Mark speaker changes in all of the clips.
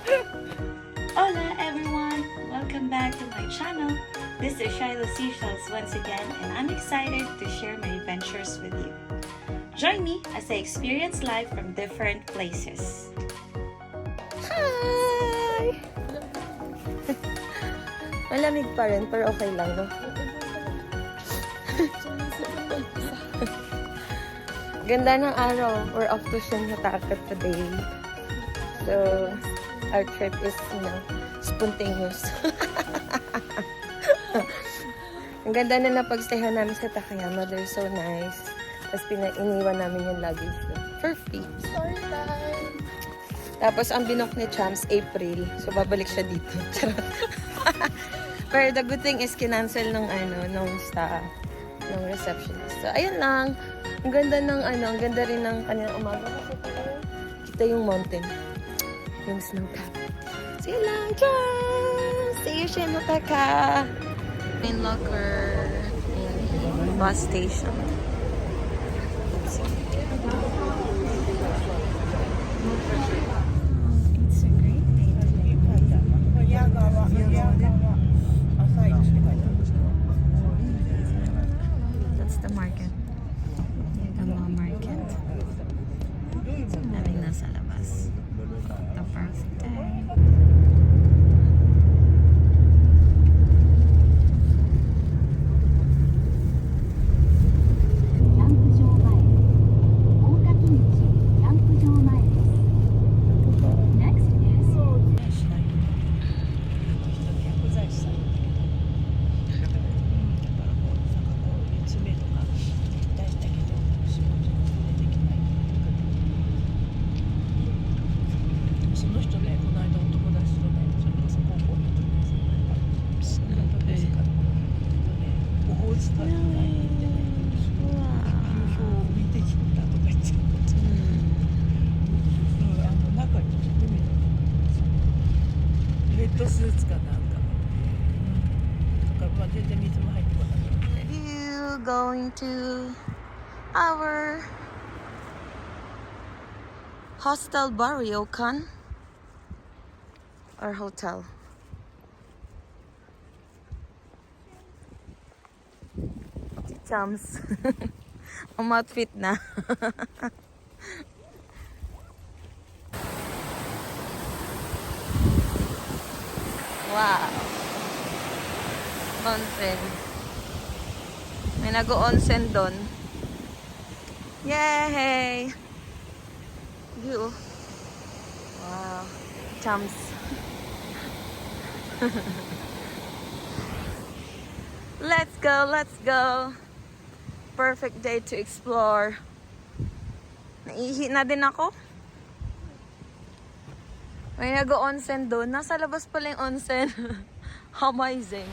Speaker 1: Hola everyone! Welcome back to my channel. This is Shiloh Seashells once again, and I'm excited to share my adventures with you. Join me as I experience life from different places.
Speaker 2: Hi! Malamig pa rin, pero okay lang, no? Ganda ng araw. We're off to Shinhataka today. So, our trip is, spontaneous. Ang ganda na napagstayhan namin sa Takayama. They're so nice. Tapos iniwan namin yung luggage for free. Story time! Tapos ang binok ni Champs, April. So, babalik siya dito. Charot. Pero the good thing is, kinancel nung staff, nung receptionist. So, ayun lang. Ang ganda ng ang ganda rin ng kanilang umaga. Kasi kita yung mountain. Yung snow cap. See you lang, Charles! See you, Shinhataka! Main locker in bus station. It's a great day. That's the market. Yagama Market. Daming nasa labas. The perfect day. You going to our hostel bar, Ryokan? Or hotel? Si Chams. Ang outfit na. Wow. Onsen. May nag-onsen doon. Yay! View. Wow. Chams. Let's go, let's go. Perfect day to explore. Naihi na din ako. May nag-onsen doon. Nasa labas pala yung onsen. Amazing.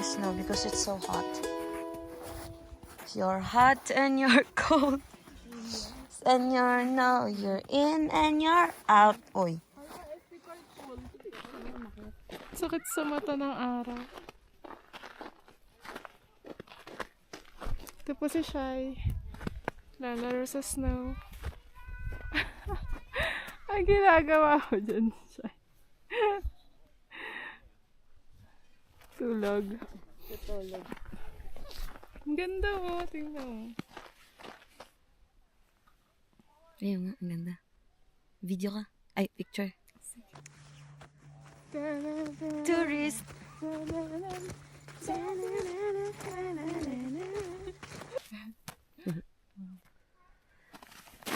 Speaker 2: snow because it's so hot. You're hot and you're cold. And you're no, you're in and you're out. Oy.
Speaker 3: Sakit sa mata ng araw. Ito po si Shai. Lalaro sa snow. Ang ginagawa ko dyan, Shai. Tulog.
Speaker 2: Tutulog.
Speaker 3: Ang ganda mo. Tingnan mo.
Speaker 2: Ayun nga, ang ganda. Video ka? Ay, picture. Tourist.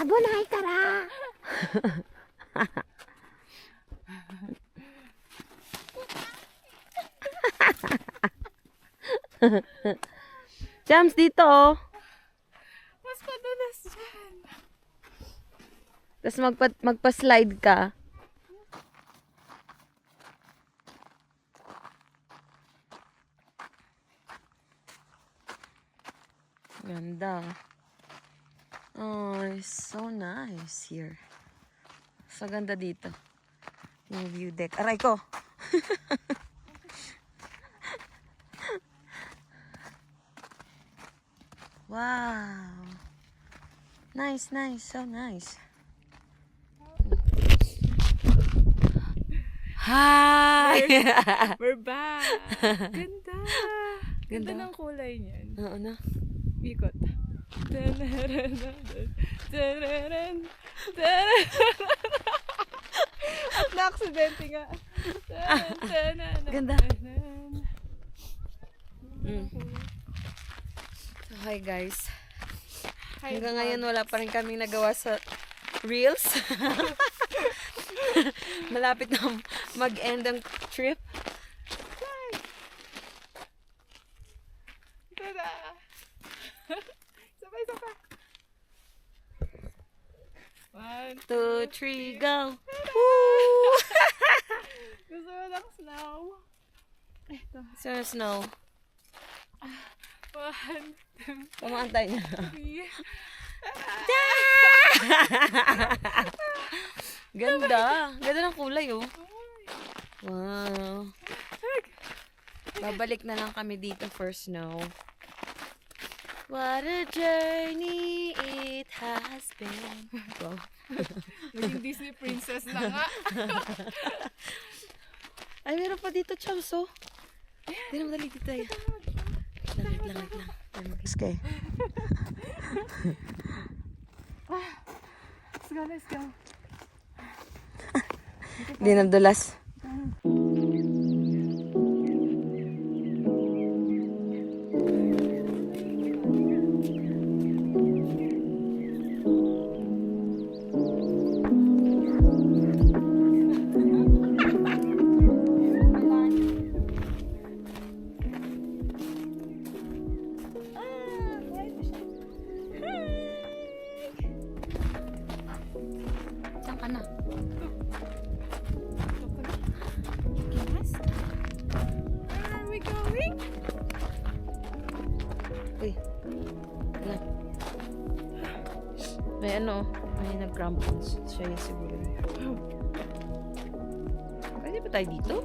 Speaker 2: Abonay tara. Jams dito.
Speaker 3: Mas padulas dyan.
Speaker 2: Tapos magpa-slide ka. Ganda. Oh, it's so nice here. So ganda dito. Yung view deck. Aray ko! Wow! Nice, nice. So nice. Hi!
Speaker 3: We're back. Ganda. Ganda
Speaker 2: Ganda.
Speaker 3: ng kulay niyan.
Speaker 2: Oo na.
Speaker 3: Ikot. At na-aksidente nga.
Speaker 2: Ganda. So, hi guys. Hanggang ngayon wala pa rin kaming nagawa sa Reels. Malapit na mag-end ang trip.
Speaker 3: Tada! Sabay-sabay. 1,
Speaker 2: 2, 3, go!
Speaker 3: Gusto mo ng snow? Ito.
Speaker 2: So, snow.
Speaker 3: 1, 2,
Speaker 2: Pumantay niya.
Speaker 3: 3.
Speaker 2: Ganda. Ganda ng kulay, oh. Wow. Babalik na lang kami dito for snow. What a journey it has been. Wow.
Speaker 3: Naging Disney princess na nga.
Speaker 2: Ay, meron pa dito, Chams, oh. Hindi na madali dito tayo. Lang. Okay.
Speaker 3: Let's go.
Speaker 2: Hindi na dulas. Saan ka na?
Speaker 3: Where are we going?
Speaker 2: Uy. Wala. May ano, may nag-crampons. Siya yung siguro. Pwede ba tayo dito?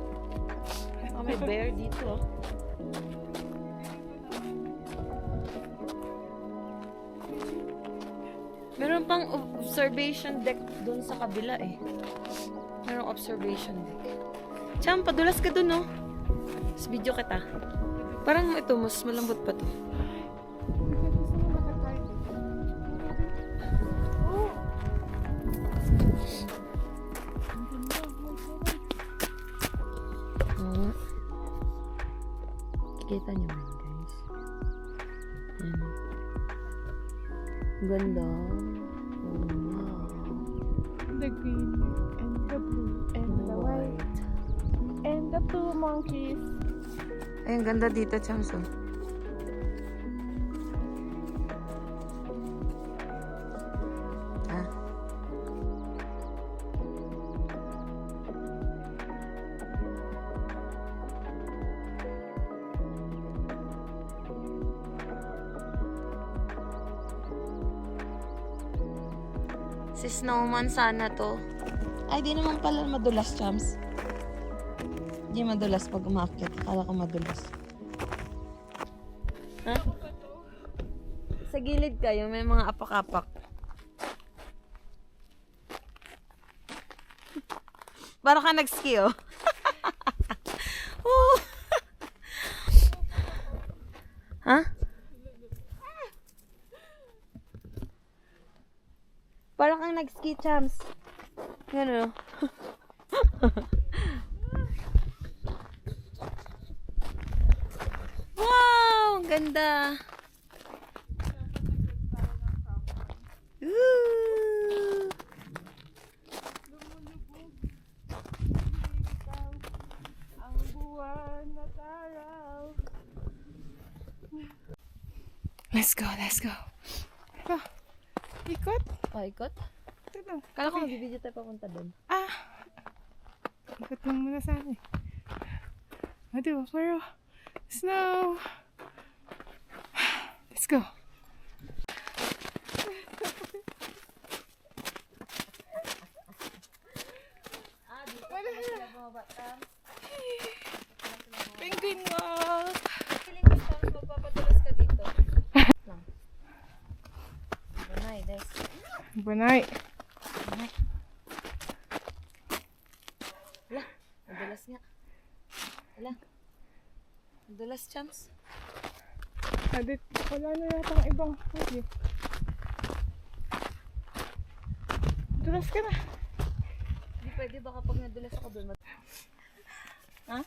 Speaker 2: Oh, may bear dito, oh. Meron pang observation deck doon sa kabila eh. Merong observation deck. Cham, padulas ka doon, oh. Tapos video kita. Parang ito, mas malambot pa to. Oo. Kita niyo ba, guys? Ayan. Ganda. Oh, wow.
Speaker 3: The green and the blue and the white and the two monkeys.
Speaker 2: Ay, ang ganda dito, Chamso. Ah. Si Snowman sana to. Ay, di naman pala madulas, Chams. Di madulas pag umakyat. Akala ko madulas. Ha? Sa gilid kayo, may mga apak-apak. Para ka nag-ski, oh. Oh. Ha? Para kang nag-ski, Chams. Yan, oh. Wow! Ang ganda! Ooh!
Speaker 3: Ang buwan at araw. Let's go, let's go. Ito. Ikot.
Speaker 2: Oh, ikot?
Speaker 3: Ito lang.
Speaker 2: Kala ko mag-video tayo papunta doon.
Speaker 3: Ah! Ikot lang muna sana eh. O, diba? Pero, snow. Let's go. Penguin walk.
Speaker 2: Feeling ko, Chams, magpapadulas ka dito. Lang. Banay, des.
Speaker 3: Banay.
Speaker 2: Banay. Wala, madulas nga. Wala. Madulas, Chams.
Speaker 3: Adit, wala na yata ang ibang huli. Dulas ka na.
Speaker 2: Hindi pwede, baka pag nadulas ako doon. Ha?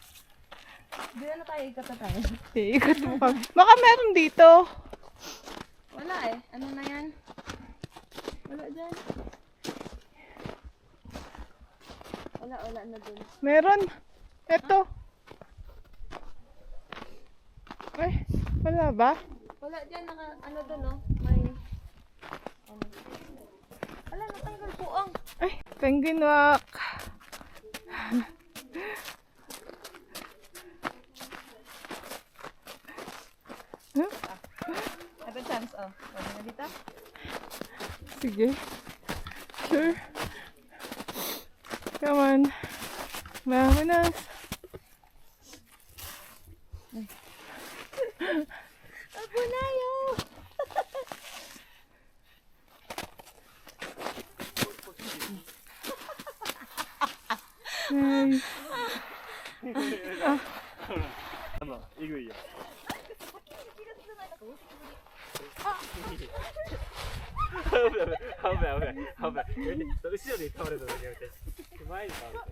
Speaker 2: Hindi na tayo, ikat na tayo.
Speaker 3: Ikot mo pa. Baka meron dito.
Speaker 2: Wala eh. Ano na yan? Wala dyan. Wala na dun.
Speaker 3: Meron. Eto. Ay, wala ba?
Speaker 2: Wala dyan, ano dun, no? May, ano. Wala, natanggal po ang.
Speaker 3: Ay, penguin walk.
Speaker 2: Ito, Chams, oh. Pwede na dito?
Speaker 3: Sige. Sure. Come on. Mahunas.
Speaker 2: Abo na yun!
Speaker 3: Nice.
Speaker 4: いくいよ。危ない危ない危ない。後ろに倒れただけやめて。前に倒れて。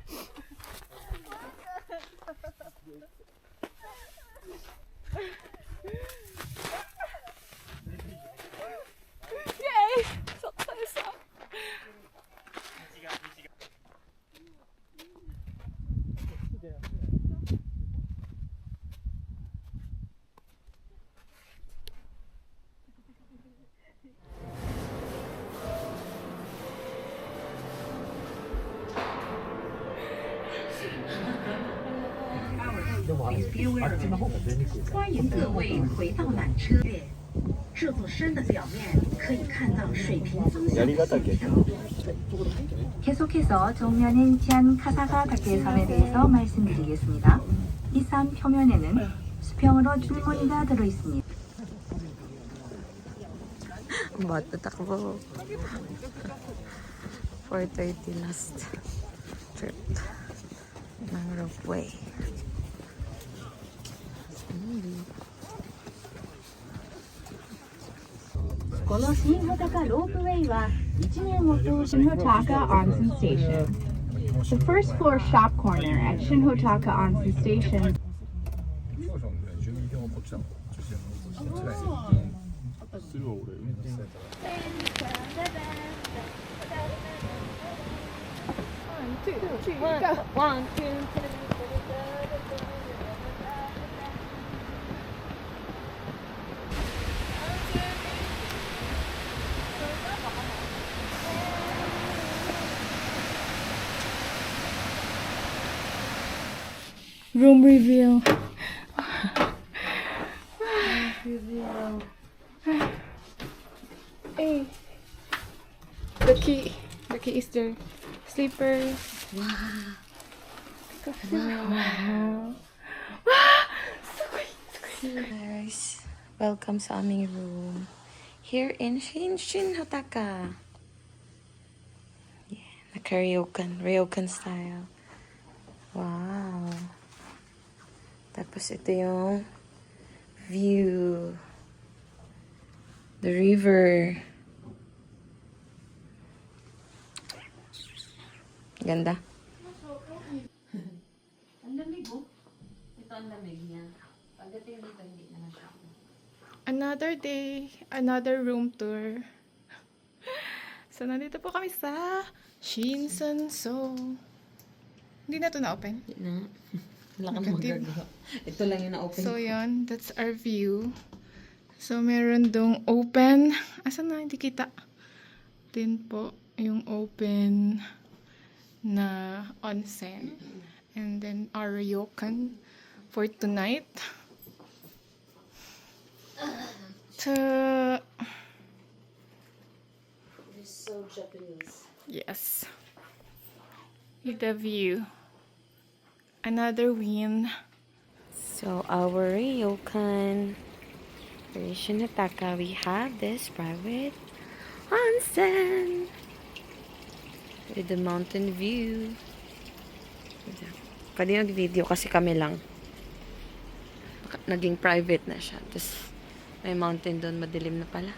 Speaker 3: Yay! Success!
Speaker 5: viewers，欢迎各位回到缆车。这座山的表面可以看到水平方向的线条。
Speaker 6: 계속해서 정면인 치안카사가 다케섬에 대해서 말씀드리겠습니다. 이 산 표면에는 수평으로 줄무늬가 들어있습니다.
Speaker 2: Ba't tatakbo? 4:30 last trip ng ropeway.
Speaker 7: Shinhotaka Onsen Station. The first floor shop corner at Shinhotaka Onsen Station.
Speaker 2: One, two, three.
Speaker 3: Room reveal. Hey, the key. The key is there. Sleepers.
Speaker 2: Wow. Guys, welcome sa aming room. Here in Shin Hataka. Yeah, Ryokan style. Wow. Tapos ito yung view. The river. Ganda. Ang lamig oh. Ito ang lamig niya. Pagdating dito, hindi na siya.
Speaker 3: Another day, another room tour. So, nandito po kami sa Shinsan-so. Hindi na ito na-open.
Speaker 2: Na. Wala ka na magagawa. Ito lang yung na-open.
Speaker 3: So, yun. That's our view. So, meron dong open. Asan na? Hindi kita. Din po yung open na onsen. And then, our ryokan for tonight.
Speaker 2: It's so Japanese.
Speaker 3: Yes. With the view. Another win.
Speaker 2: So, our ryokan. For Shinataka, we have this private onsen. With the mountain view. Pwede mag-video kasi kami lang. Naging private na siya. Tapos, may mountain doon. Madilim na pala.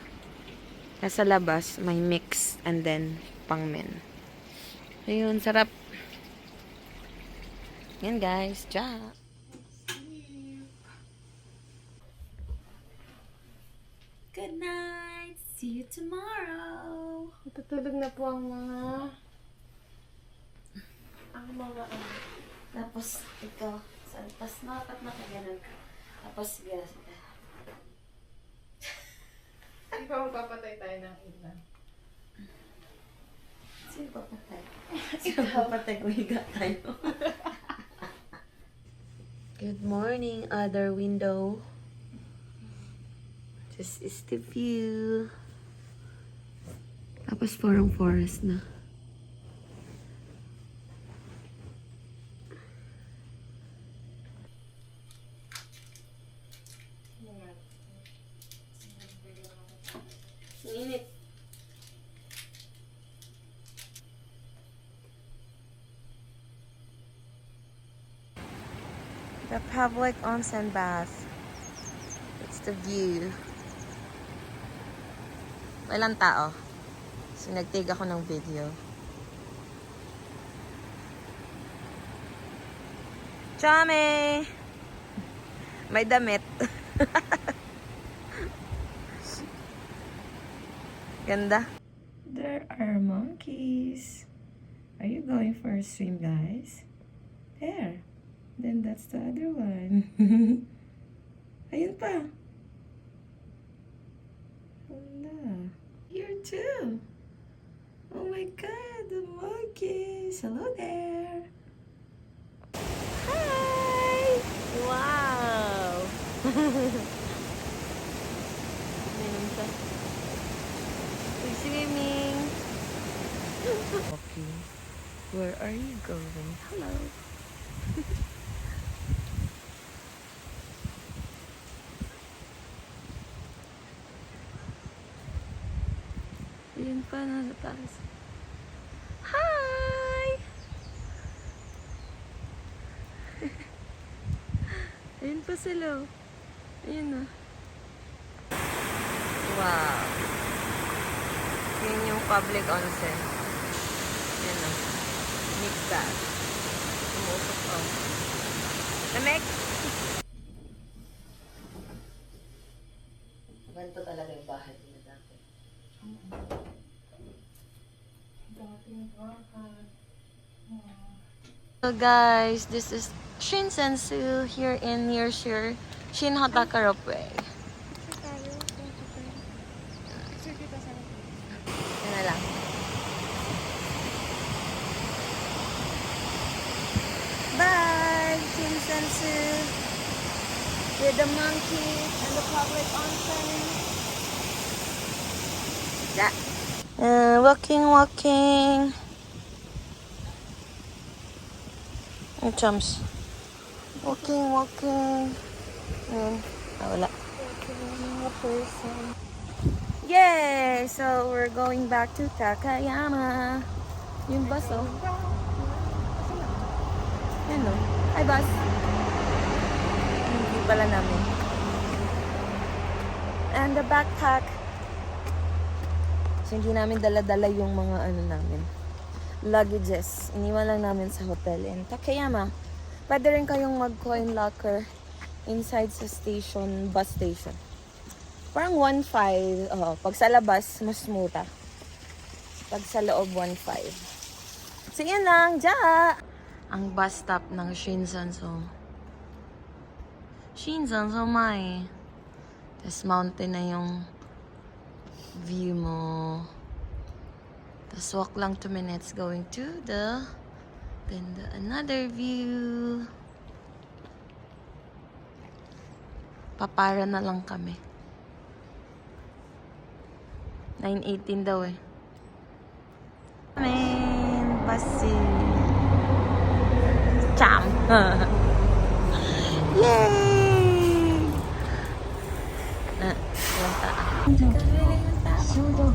Speaker 2: Nasa labas, may mix and then pangmen. Ayun, sarap. Yan guys, ja.
Speaker 1: Good night. See you tomorrow.
Speaker 2: Natutulog na po ang mga Tapos, ito, salpas na, dapat nakaganon ka. Tapos, bilas ka.
Speaker 3: Di ba magpapatay tayo ng ilan?
Speaker 2: Sino papatay? Sino papatay kung higa tayo? Good morning, other window. This is the view. Tapos parang forest na. Init. The public onsen bath. It's the view. Walang tao. So, nag-take ako ng video. Chame! May damit. Ganda. There are monkeys. Are you going for a swim, guys? There. Then that's the other one. Ayun pa. Hala. Here too. Oh my god, the monkeys. Hello there. Hi! Wow! Meron siya. Swimming. Okay. Where are you going? Hello. Ayun pa, nasa taas. Hi! Ayun pa sila. Ayun na. Wow. Yun yung public onsen. Yan na. Mix that. Tumusok ko. Lamig! Ganito talaga yung bahay nila dati. So guys, this is Shinsensu here in near Shin Hataka Ropeway. Yan na lang. Bye, Shinsensu. With the monkeys and the public onsen. Yeah. Walking. Ang chums. Walking. Wala. Yay! So, we're going back to Takayama. Yung bus, oh. Yan, oh. Hi, bus. Hindi pala namin. And the backpack. So, hindi namin dala-dala yung mga namin. Luggages. Iniwan lang namin sa hotel in Takayama. Pwede rin kayong mag-coin locker inside sa station, bus station. Parang 1.5. Pag sa labas, mas muta. Pag sa loob, 1.5. So, yan lang. Ja! Ang bus stop ng Shinsanso. Mai. Tapos mountain na yung view mo. Tapos walk lang 2 minutes going to another view. Papara na lang kami. 9:18 daw eh. Basi. Cham. Yay! Punta.
Speaker 6: 小道具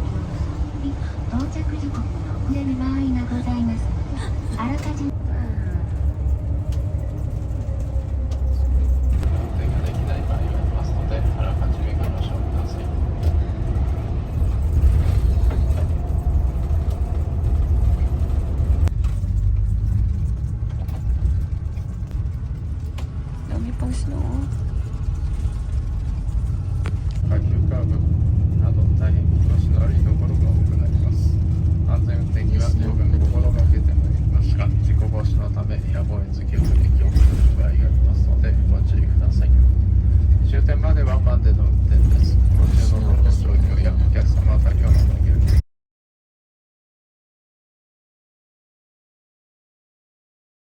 Speaker 6: 到着時刻のお船に場合がございます。あらかじめ